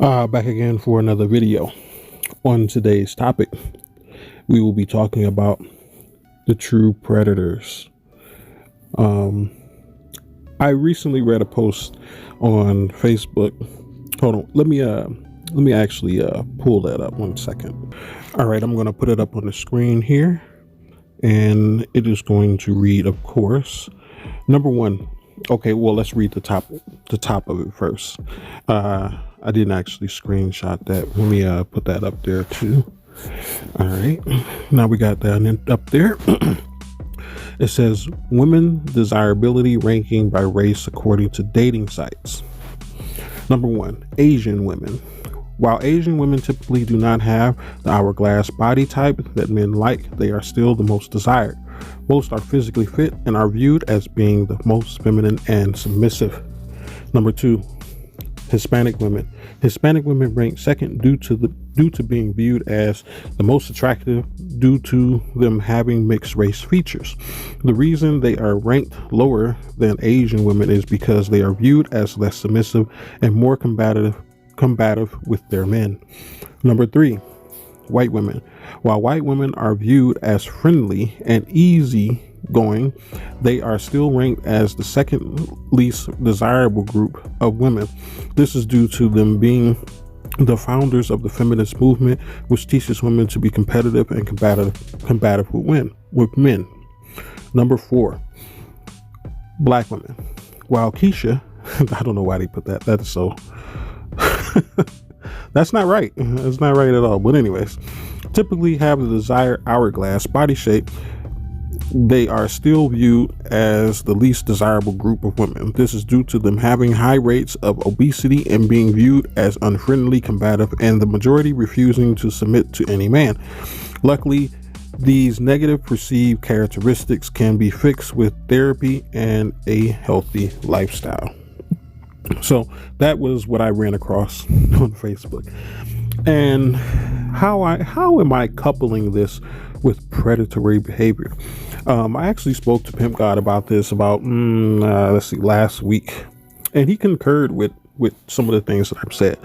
Back again for another video. On today's topic, we will be talking about the true predators. I recently read a post on Facebook. Hold on, let me actually pull that up 1 second. All right, I'm going to put it up on the screen here, and it is going to read, of course, number one. Okay, well, let's read the top of it first. I didn't actually screenshot that. Let me put that up there too. All right, now we got that up there. It says women desirability ranking by race according to dating sites. Number one, Asian women. While Asian women typically do not have the hourglass body type that men like, they are still the most desired. Most are physically fit and are viewed as being the most feminine and submissive. Number two, Hispanic women. Hispanic women rank second due to being viewed as the most attractive due to them having mixed race features. The reason they are ranked lower than Asian women is because they are viewed as less submissive and more combative with their men. Number three, white women. While white women are viewed as friendly and easygoing, they are still ranked as the second least desirable group of women. This is due to them being the founders of the feminist movement, which teaches women to be competitive and combative with men. Number four, black women. While Keisha, I don't know why they put that. That is so. That's not right. It's not right at all. But anyways, typically have the desired hourglass body shape, they are still viewed as the least desirable group of women. This is due to them having high rates of obesity and being viewed as unfriendly, combative, and the majority refusing to submit to any man. Luckily, these negative perceived characteristics can be fixed with therapy and a healthy lifestyle. So that was what I ran across on Facebook. And how am I coupling this with predatory behavior? I actually spoke to Pimp God about this last week, and he concurred with some of the things that I've said,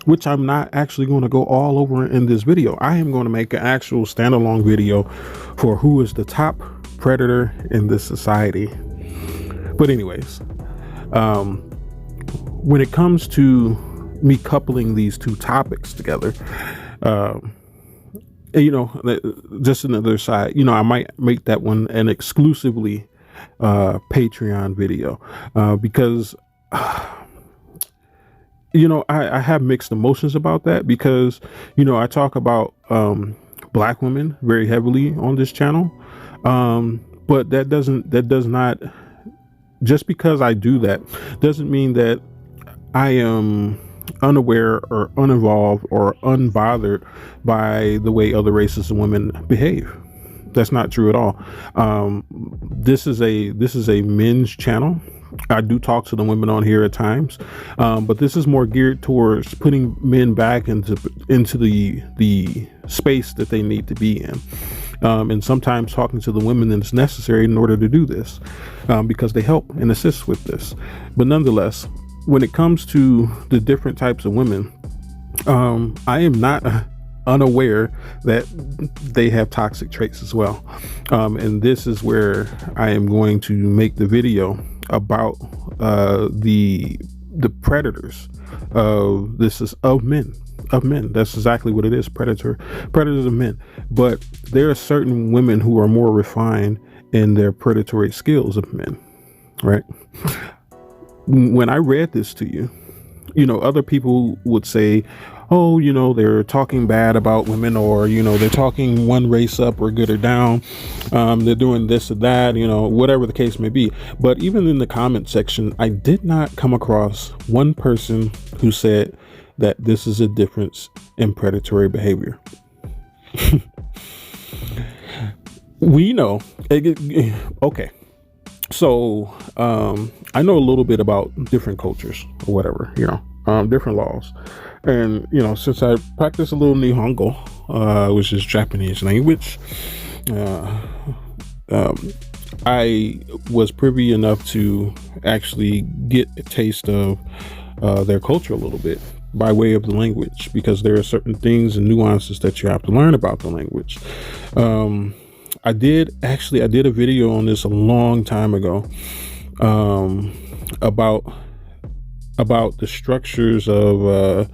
which I'm not actually going to go all over in this video. I am going to make an actual standalone video for who is the top predator in this society. But anyways, when it comes to me coupling these two topics together, just another side, I might make that one an exclusively Patreon video, because I have mixed emotions about that, because I talk about black women very heavily on this channel, but that does not, just because I do that doesn't mean that I am unaware or uninvolved or unbothered by the way other races and women behave. That's not true at all. This is a men's channel. I do talk to the women on here at times, but this is more geared towards putting men back into the space that they need to be in, and sometimes talking to the women that's necessary in order to do this, because they help and assist with this. But nonetheless, when it comes to the different types of women, I am not unaware that they have toxic traits as well. And this is where I am going to make the video about the predators. This is of men. That's exactly what it is. Predators of men. But there are certain women who are more refined in their predatory skills of men, right? When I read this to you, other people would say, oh, they're talking bad about women, or, they're talking one race up or good or down. They're doing this or that, whatever the case may be. But even in the comment section, I did not come across one person who said that this is a difference in predatory behavior. We know. Okay. So I know a little bit about different cultures or whatever, different laws. And, since I practice a little Nihongo, which is Japanese language, I was privy enough to actually get a taste of their culture a little bit. by way of the language, because there are certain things and nuances that you have to learn about the language. I did a video on this a long time ago, about the structures of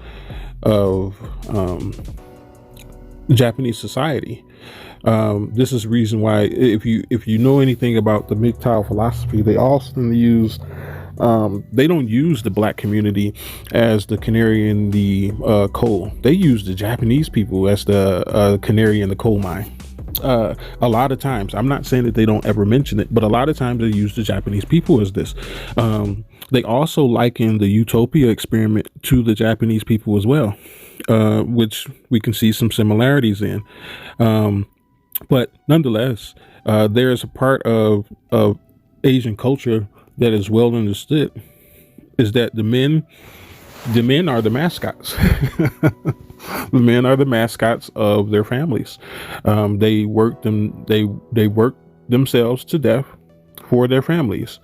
Japanese society. This is the reason why, if you know anything about the MGTOW philosophy, they often use, they don't use the black community as the canary in the coal. They use the Japanese people as the canary in the coal mine. A lot of times, I'm not saying that they don't ever mention it, but a lot of times they use the Japanese people as this. They also liken the Utopia experiment to the Japanese people as well, which we can see some similarities in. But nonetheless, there is a part of Asian culture that is well understood, is that the men are the mascots. The men are the mascots of their families. They work themselves to death for their families.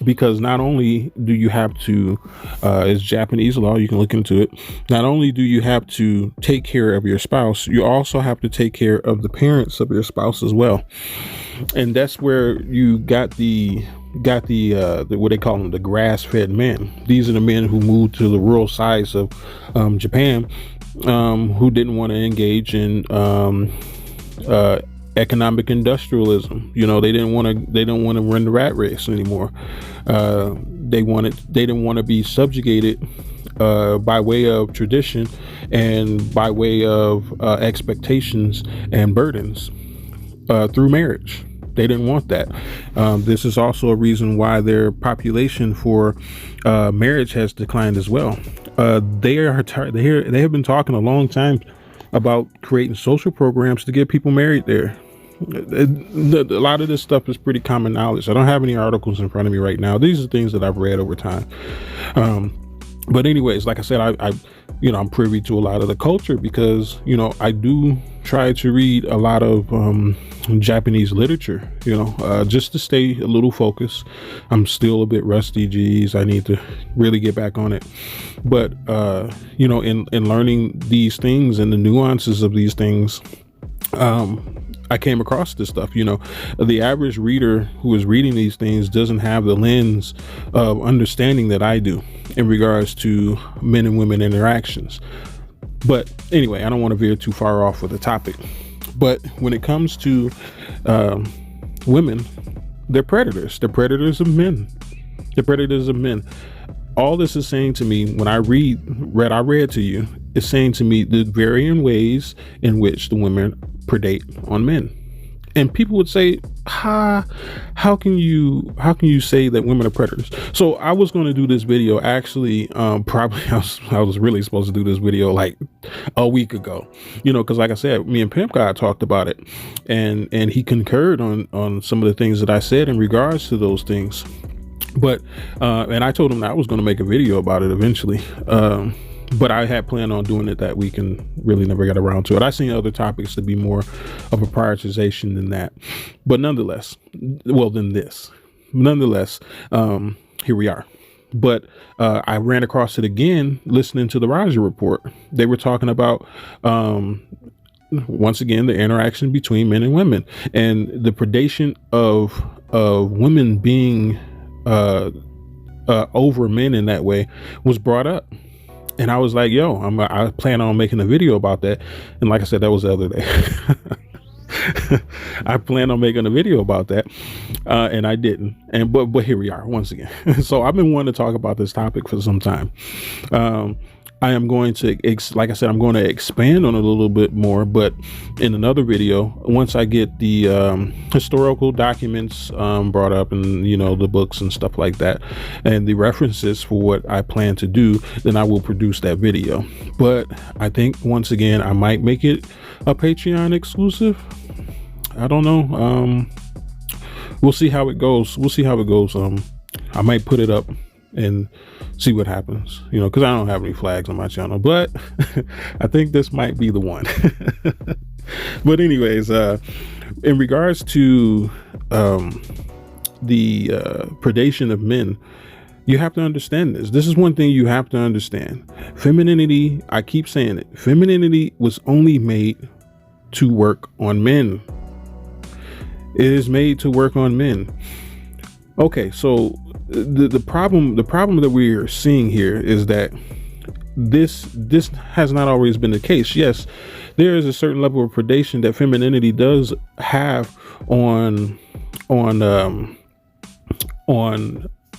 Because not only do you have to, it's Japanese law, you can look into it. Not only do you have to take care of your spouse, you also have to take care of the parents of your spouse as well. And that's where you got the what they call them, the grass-fed men. These are the men who moved to the rural sides of Japan, who didn't want to engage in economic industrialism. You know, they didn't want to run the rat race anymore. They didn't want to be subjugated by way of tradition and by way of expectations and burdens through marriage. They didn't want that. This is also a reason why their population for marriage has declined as well. They have been talking a long time about creating social programs to get people married there. A lot of this stuff is pretty common knowledge. I don't have any articles in front of me right now. These are things that I've read over time. But anyways, like I said, I'm privy to a lot of the culture because, I do try to read a lot of Japanese literature, just to stay a little focused. I'm still a bit rusty. Geez, I need to really get back on it. But, in learning these things and the nuances of these things, I came across this stuff. The average reader who is reading these things doesn't have the lens of understanding that I do in regards to men and women interactions. But anyway, I don't want to veer too far off with the topic. But when it comes to women, they're predators. They're predators of men. They're predators of men. All this is saying to me, when I read to you, it's saying to me the varying ways in which the women predate on men. And people would say, how can you say that women are predators? So I was going to do this video, actually, probably I was really supposed to do this video like a week ago, because like I said, me and Pimp God talked about it, and he concurred on some of the things that I said in regards to those things. But and I told him that I was going to make a video about it eventually. But I had planned on doing it that week and really never got around to it. I seen other topics to be more of a prioritization than that. But nonetheless, here we are. But I ran across it again listening to the Raja Report. They were talking about, once again, the interaction between men and women and the predation of women being over men in that way was brought up. And I was like, I plan on making a video about that. And like I said, that was the other day. I plan on making a video about that. And I didn't. But here we are once again. So I've been wanting to talk about this topic for some time. I am going to, like I said, I'm going to expand on it a little bit more, but in another video, once I get the historical documents brought up and, the books and stuff like that, and the references for what I plan to do, then I will produce that video. But I think, once again, I might make it a Patreon exclusive. I don't know. We'll see how it goes. I might put it up and see what happens, because I don't have any flags on my channel, but I think this might be the one. But anyways, in regards to the predation of men, You have to understand this. This is one thing you have to understand. Femininity, I keep saying it, femininity was only made to work on men. It is made to work on men. Okay, so the problem that we are seeing here is that this has not always been the case. Yes, there is a certain level of predation that femininity does have on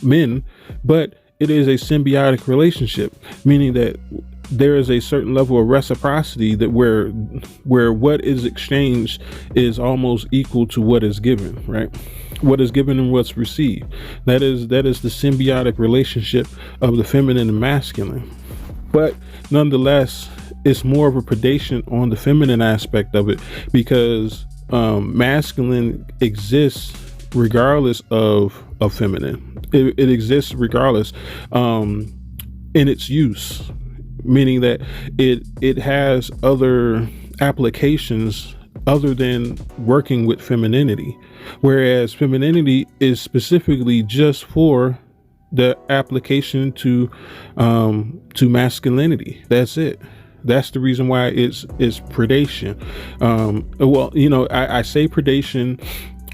men, but it is a symbiotic relationship, meaning that there is a certain level of reciprocity that where what is exchanged is almost equal to what is given, right? What is given and what's received. That is the symbiotic relationship of the feminine and masculine. But nonetheless, it's more of a predation on the feminine aspect of it, because masculine exists regardless of feminine. It exists regardless in its use, meaning that it has other applications other than working with femininity, whereas femininity is specifically just for the application to masculinity. That's it. That's the reason why it's predation. Well, I say predation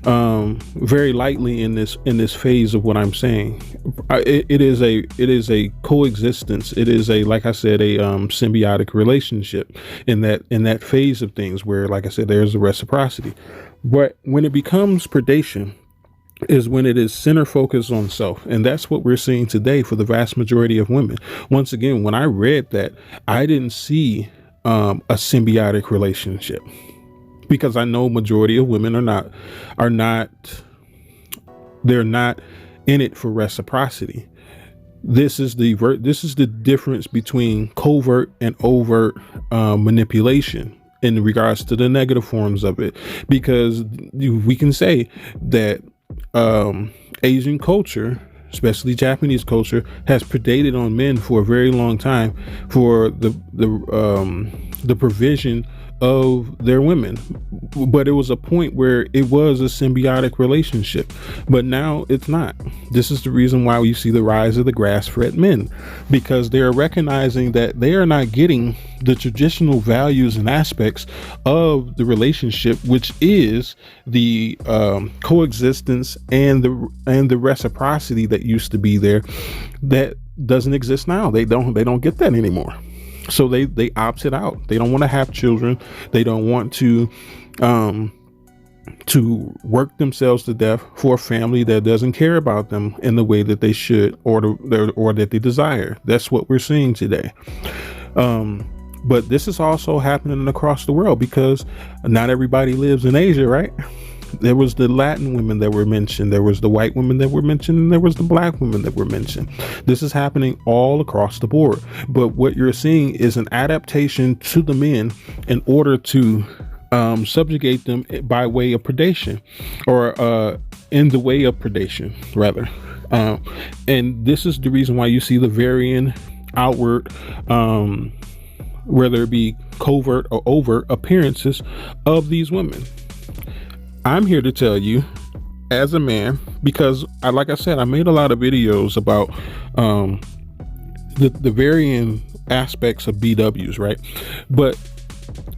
very lightly in this phase of what I'm saying. It is a coexistence. It is like I said, a symbiotic relationship in that phase of things where, like I said, there's a reciprocity. But when it becomes predation is when it is center focused on self. And that's what we're seeing today for the vast majority of women. Once again, when I read that, I didn't see a symbiotic relationship, because I know majority of women they're not in it for reciprocity. This is the difference between covert and overt manipulation in regards to the negative forms of it, because we can say that Asian culture, especially Japanese culture, has predated on men for a very long time for the provision of their women. But it was a point where it was a symbiotic relationship, but now it's not. This is the reason why you see the rise of the grass-fed men, because they're recognizing that they are not getting the traditional values and aspects of the relationship, which is the coexistence and the reciprocity that used to be there, that doesn't exist now. They don't get that anymore. So they opted out. They don't want to have children. They don't want to work themselves to death for a family that doesn't care about them in the way that they should, or that they desire. That's what we're seeing today. But this is also happening across the world, because not everybody lives in Asia, right? There was the Latin women that were mentioned. There was the white women that were mentioned. And there was the black women that were mentioned. This is happening all across the board. But what you're seeing is an adaptation to the men in order to subjugate them by way of predation, or in the way of predation, rather. And this is the reason why you see the varying outward, whether it be covert or overt appearances of these women. I'm here to tell you, as a man, because like I said, I made a lot of videos about the varying aspects of BWs, right? But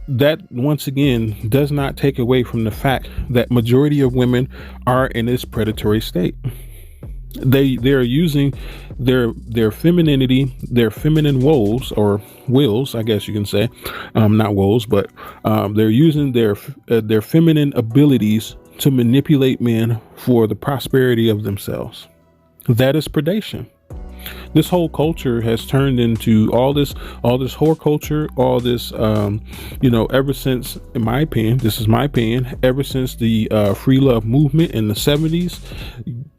that, once again, does not take away from the fact that majority of women are in this predatory state. They're using their femininity, their feminine woes, or wills, I guess you can say, not woes, but they're using their feminine abilities to manipulate men for the prosperity of themselves. That is predation. This whole culture has turned into all this whore culture, all this, ever since, in my opinion, this is my opinion, ever since the free love movement in the 70s,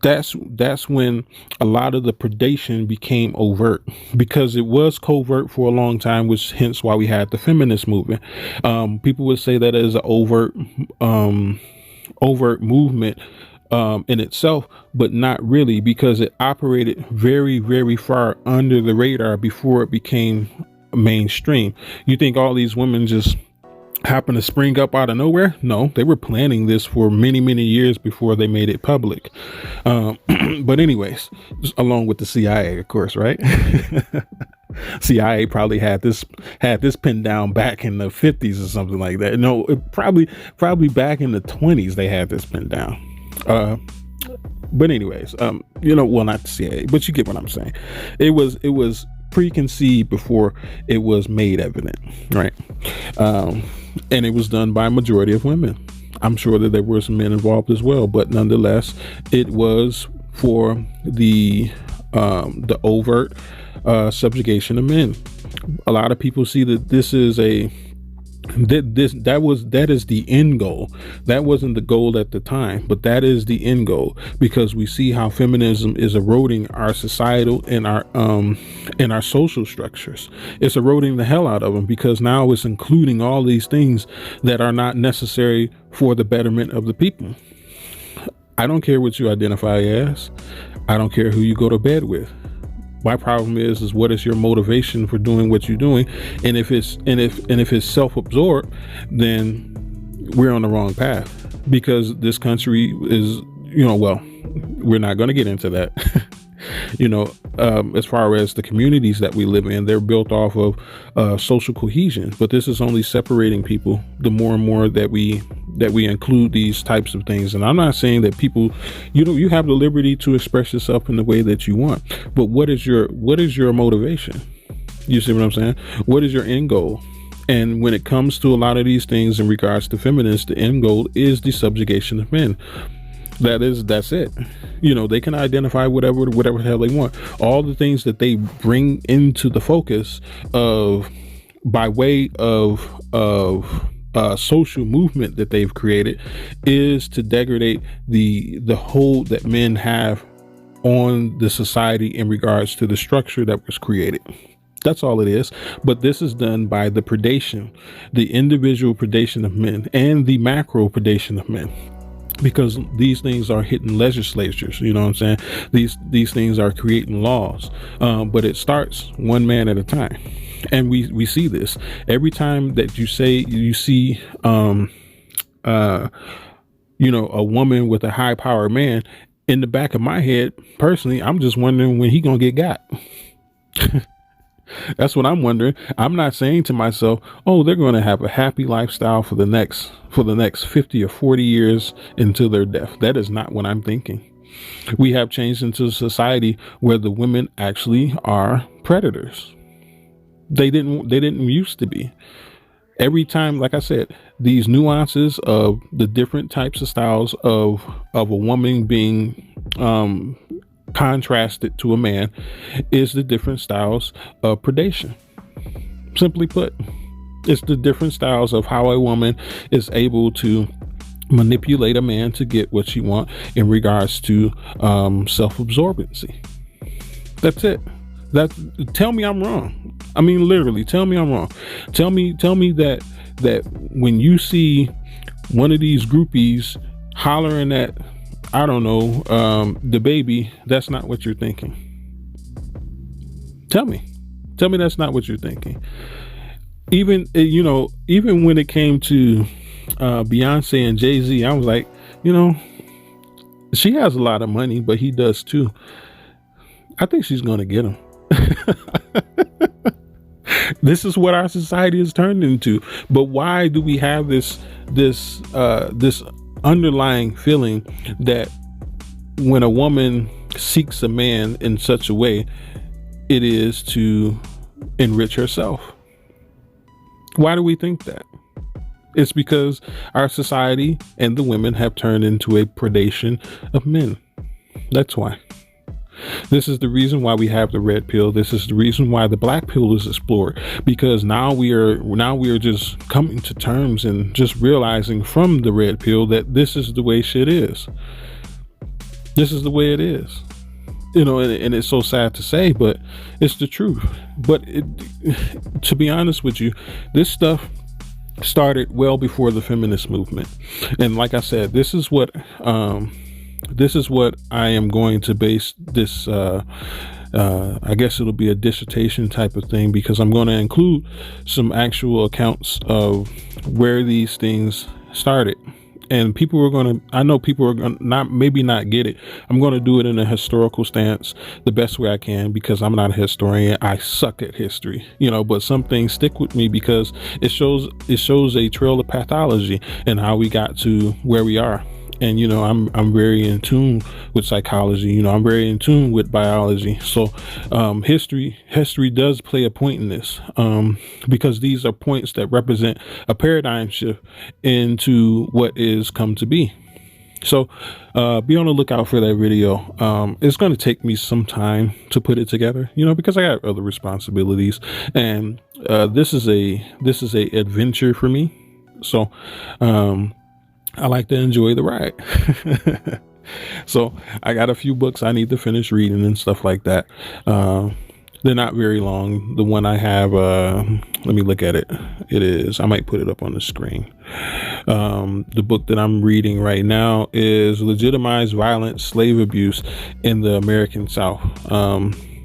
that's when a lot of the predation became overt, because it was covert for a long time, which hence why we had the feminist movement. People would say that as an overt movement in itself, but not really, because it operated very, very far under the radar before it became mainstream. You think all these women just happened to spring up out of nowhere? No, they were planning this for many, many years before they made it public. But anyways, along with the CIA, of course, right? CIA probably had this pinned down back in the 50s or something like that. No, probably back in the 20s they had this pinned down. But anyways, well, not the CIA, but you get what I'm saying. It was preconceived before it was made evident, right? And it was done by a majority of women. I'm sure that there were some men involved as well, but nonetheless, it was for the overt subjugation of men. A lot of people see that this is that is the end goal. That wasn't the goal at the time, but that is the end goal, because we see how feminism is eroding our societal and our social structures. It's eroding the hell out of them, because now it's including all these things that are not necessary for the betterment of the people. I don't care what you identify as. I don't care who you go to bed with. My problem is what is your motivation for doing what you're doing? And if it's self-absorbed, then we're on the wrong path, because this country is, we're not going to get into that. As far as the communities that we live in, they're built off of social cohesion, but this is only separating people the more and more that we include these types of things. And I'm not saying that people, you have the liberty to express yourself in the way that you want, but what is your motivation? You see what I'm saying? What is your end goal? And when it comes to a lot of these things in regards to feminists, the end goal is the subjugation of men. That's it. They can identify whatever the hell they want. All the things that they bring into the focus of, by way of social movement that they've created, is to degrade the hold that men have on the society in regards to the structure that was created. That's all it is. But this is done by the predation, the individual predation of men, and the macro predation of men. Because these things are hitting legislatures, you know what I'm saying? These things are creating laws, but it starts one man at a time, and we see this every time that you see a woman with a high power man. In the back of my head, personally, I'm just wondering when he gonna get got. That's what I'm wondering. I'm not saying to myself, oh, they're going to have a happy lifestyle for the next 50 or 40 years until their death. That is not what I'm thinking. We have changed into a society where the women actually are predators. They didn't used to be. Every time, like I said, these nuances of the different types of styles of a woman being contrasted to a man is the different styles of predation. Simply put, it's the different styles of how a woman is able to manipulate a man to get what she wants in regards to self-absorbency. That's it. Tell me I'm wrong. I mean, literally, tell me I'm wrong. Tell me that when you see one of these groupies hollering at, I don't know, the baby, that's not what you're thinking. Tell me that's not what you're thinking. Even when it came to Beyonce and Jay-Z, I was like, she has a lot of money, but he does too. I think she's going to get him. This is what our society has turned into. But why do we have this underlying feeling that when a woman seeks a man in such a way, it is to enrich herself? Why do we think that? It's because our society and the women have turned into a predation of men. That's why. This is the reason why we have the red pill. This is the reason why the black pill is explored, because now we are just coming to terms and just realizing from the red pill that this is the way shit is. This is the way it is. And it's so sad to say, but it's the truth. But to be honest with you, this stuff started well before the feminist movement. And like I said, this is what I am going to base this I guess it'll be a dissertation type of thing, because I'm going to include some actual accounts of where these things started. And people are going to, I know people are going to not get it. I'm going to do it in a historical stance the best way I can, because I'm not a historian. I suck at history, but some things stick with me because it shows a trail of pathology and how we got to where we are. And, I'm very in tune with psychology, I'm very in tune with biology. So, history does play a point in this, because these are points that represent a paradigm shift into what is come to be. So, be on the lookout for that video. It's going to take me some time to put it together, because I got other responsibilities, and, this is a adventure for me. So, I like to enjoy the ride. So I got a few books I need to finish reading and stuff like that. They're not very long. The one I have, let me look at it. I might put it up on the screen. The book that I'm reading right now is Legitimized Violent Slave Abuse in the American South.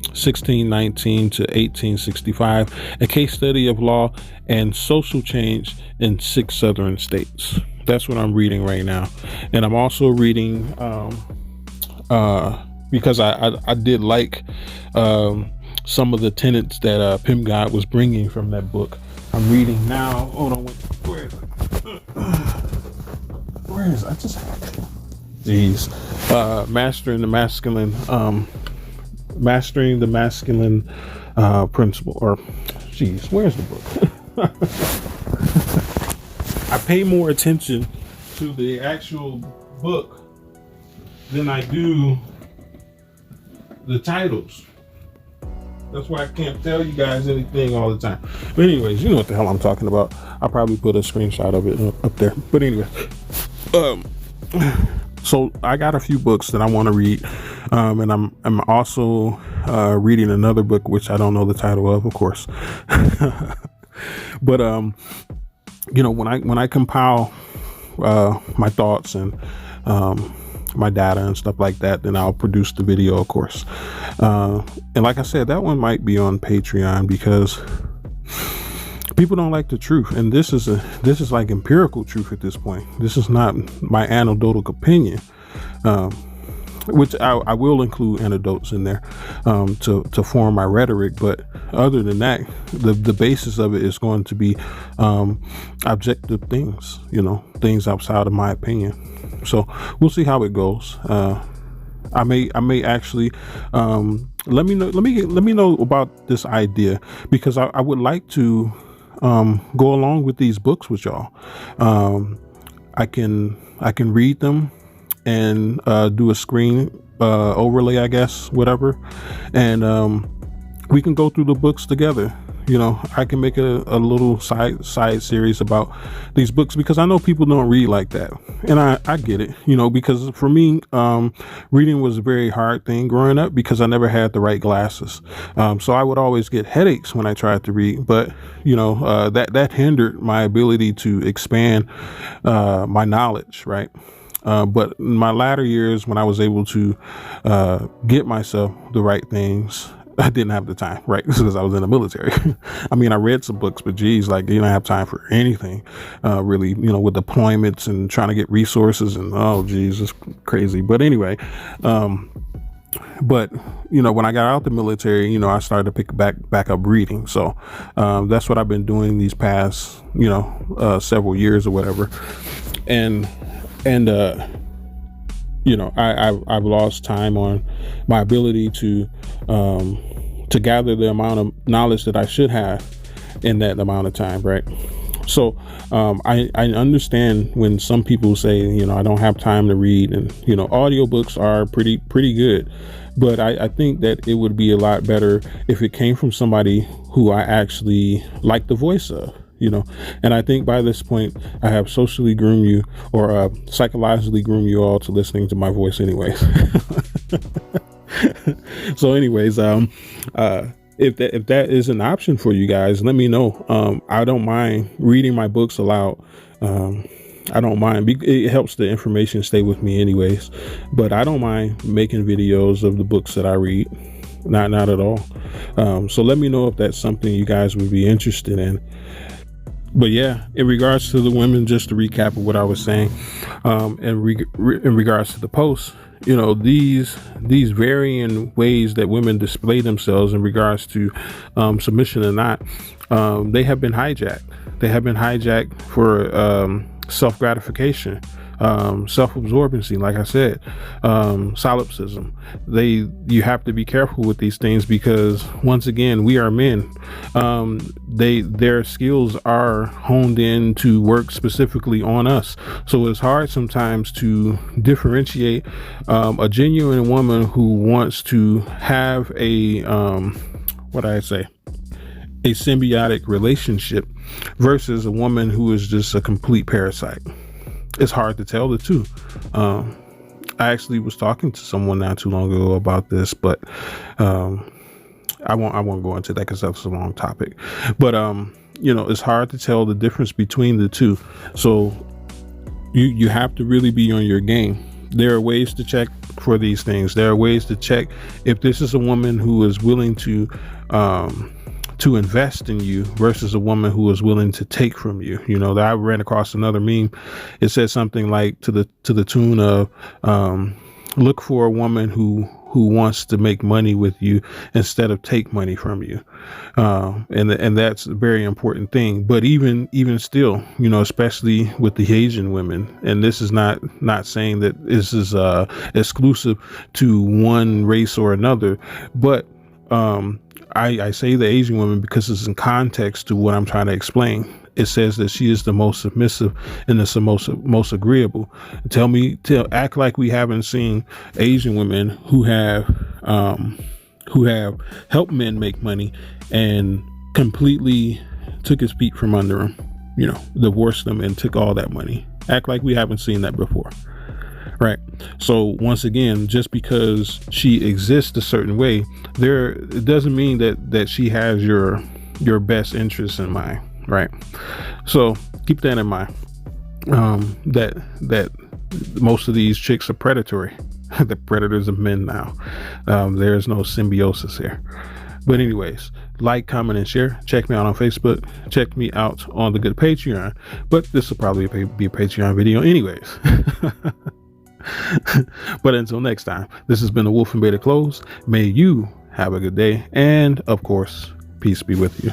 1619 to 1865, a case study of law and social change in 6 southern states. That's what I'm reading right now. And I'm also reading, because I did like some of the tenets that Pimp God was bringing from that book. I'm reading now. Hold on, where is it? Where is it? I just had it. Jeez. Mastering the Masculine Principle. Or, jeez, where's the book? I pay more attention to the actual book than I do the titles. That's why I can't tell you guys anything all the time. But anyways, you know what the hell I'm talking about. I'll probably put a screenshot of it up there. But anyway, so I got a few books that I want to read, and I'm also reading another book which I don't know the title of course. But when I compile my thoughts and my data and stuff like that, then I'll produce the video, of course. And like I said, that one might be on Patreon because people don't like the truth, and this is like empirical truth at this point. This is not my anecdotal opinion, which I will include anecdotes in there to form my rhetoric. But other than that, the basis of it is going to be objective things, things outside of my opinion. So we'll see how it goes. I may actually let me know about this idea, because I would like to go along with these books with y'all. I can read them and do a screen overlay, I guess, whatever, and we can go through the books together. I can make a little side series about these books, because I know people don't read like that, and I get it, because for me, reading was a very hard thing growing up, because I never had the right glasses, so I would always get headaches when I tried to read. But that hindered my ability to expand my knowledge, right? But in my latter years, when I was able to get myself the right things, I didn't have the time, right? Because I was in the military. I mean, I read some books, but geez, like, you don't have time for anything, really, with deployments and trying to get resources, and oh geez, it's crazy. But anyway, but when I got out the military, I started to pick back up reading. So that's what I've been doing these past, several years or whatever. And I've lost time on my ability to gather the amount of knowledge that I should have in that amount of time, right? So I understand when some people say, I don't have time to read, and audiobooks are pretty good, but I think that it would be a lot better if it came from somebody who I actually like the voice of. And I think by this point I have socially groomed you, or psychologically groomed you all to listening to my voice anyways. So anyways, if that is an option for you guys, let me know. I don't mind reading my books aloud. I don't mind. It helps the information stay with me anyways, but I don't mind making videos of the books that I read. Not at all. So let me know if that's something you guys would be interested in. But yeah, in regards to the women, just to recap of what I was saying, in regards to the posts, you know, these varying ways that women display themselves in regards to submission or not, they have been hijacked. They have been hijacked for self-gratification, self-absorbency, like I said, solipsism. You have to be careful with these things because, once again, we are men. Their skills are honed in to work specifically on us, so it's hard sometimes to differentiate a genuine woman who wants to have a a symbiotic relationship versus a woman who is just a complete parasite. It's hard to tell the two. I actually was talking to someone not too long ago about this, but I won't go into that because that's a long topic. But you know, it's hard to tell the difference between the two. So you have to really be on your game. There are ways to check for these things. There are ways to check if this is a woman who is willing to invest in you versus a woman who is willing to take from you. You know, I ran across another meme. It said something like to the tune of look for a woman who wants to make money with you instead of take money from you. And that's a very important thing. But even still, you know, especially with the Asian women, and this is not saying that this is exclusive to one race or another, but I say the Asian woman because it's in context to what I'm trying to explain. It says that she is the most submissive and the most agreeable. Act like we haven't seen Asian women who have helped men make money and completely took his feet from under him, you know, divorced them and took all that money. Act like we haven't seen that before. Right. So once again, just because she exists a certain way, it doesn't mean that she has your best interests in mind. Right. So keep that in mind. That most of these chicks are predatory. The predators of men now. There's no symbiosis here. But anyways, like, comment, and share. Check me out on Facebook. Check me out on the good Patreon. But this will probably be a Patreon video anyways. But until next time, this has been the Wolf and Beta Close. May you have a good day, and of course, peace be with you.